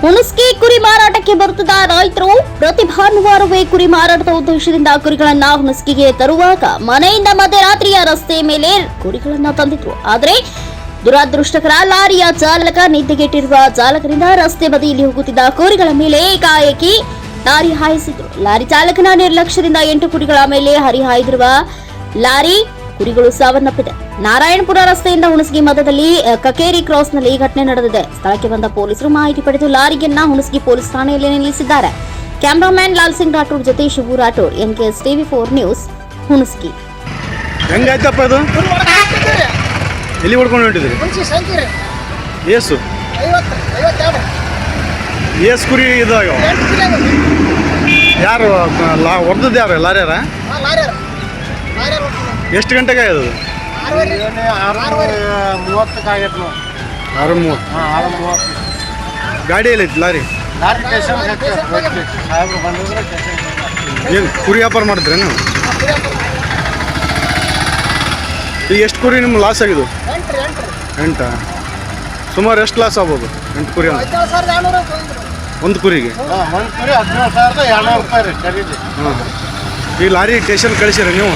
ಹುಣಸ್ಗಿ ಕುರಿ ಮಾರಾಟಕ್ಕೆ ಬರುತ್ತಿದ್ದ ರೈತರು ಪ್ರತಿ ಭಾನುವಾರವೇ ಕುರಿ ಮಾರಾಟದ ಉದ್ದೇಶದಿಂದ ಕುರಿಗಳನ್ನ ಹುಣಸ್ಗಿಗೆ ತರುವಾಗ ಮನೆಯಿಂದ ಮಧ್ಯರಾತ್ರಿಯ ರಸ್ತೆ ಮೇಲೆ ಕುರಿಗಳನ್ನ ತಂದಿದ್ರು. ಆದರೆ ದುರದೃಷ್ಟಕರ ಲಾರಿಯ ಚಾಲಕ ನಿದ್ದೆಗೆಟ್ಟಿರುವ ಚಾಲಕರಿಂದ ರಸ್ತೆ ಬದಿಯಲ್ಲಿ ಹೋಗುತ್ತಿದ್ದ ಕುರಿಗಳ ಮೇಲೆ ಏಕಾಏಕಿ ಲಾರಿ ಹಾಯಿಸಿದ್ರು. ಲಾರಿ ಚಾಲಕನ ನಿರ್ಲಕ್ಷ್ಯದಿಂದ 8 ಕುರಿಗಳ ಮೇಲೆ ಹರಿಹಾಯ್ದಿರುವ ಲಾರಿ ಕುರಿಗಳು ಸಾವನ್ನಪ್ಪಿದೆ. ನಾರಾಯಣಪುರ ರಸ್ತೆಯಿಂದ ಹುಣಸಗಿ ಮಧ್ಯದಲ್ಲಿ ಕಕೇರಿ ಕ್ರಾಸ್ನಲ್ಲಿ ಈ ಘಟನೆ ನಡೆದಿದೆ. ಸ್ಥಳಕ್ಕೆ ಬಂದ ಪೊಲೀಸರು ಮಾಹಿತಿ ಪಡೆದು ಲಾರಿಯನ್ನ ಹುಣಸಗಿ ಪೊಲೀಸ್ ಠಾಣೆಯಲ್ಲಿ ನಿಲ್ಲಿಸಿದ್ದಾರೆ. ಕ್ಯಾಮರಾಮನ್ ಲಾಲ್ ಸಿಂಗ್ ರಾಠೋಡ್ ಜೊತೆ Shivu Rathod, NKS TV4 news, Hunasagi. ಹೆಂಗಾಯ್ತಪ್ಪ ಅದು? ಎಲ್ಲಿ ಹೊಡ್ಕೊಂಡು ಹೊಂಟಿದ್ರಿ? ಏಸು ಏಸ್ ಕುರಿ ಇದಾಗ ಯಾರು ಹೊಡೆದದ್ದು? ಯಾರು ಲಾರ್ಯಾರ? ಎಷ್ಟು ಗಂಟೆಗೆ ಅದು? 6:30. ಗಾಡಿ ಎಲ್ಲೈತಿ ಲಾರಿ? ಏನು ಕುರಿ ವ್ಯಾಪಾರ ಮಾಡಿದ್ರಿ ನೀವು? ಈಗ ಎಷ್ಟು ಕುರಿ ನಿಮ್ಗೆ ಲಾಸ್ ಆಗಿದ್ದು? 8. ಸುಮಾರು ಎಷ್ಟು ಲಾಸ್ ಆಗ್ಬೋದು? 8 ಕುರಿ ಒಂದು ಕುರಿಗೆ? ಹಾಂ. ಈ ಲಾರಿ ಸ್ಟೇಷನ್ ಕಳಿಸಿರ ನೀವು?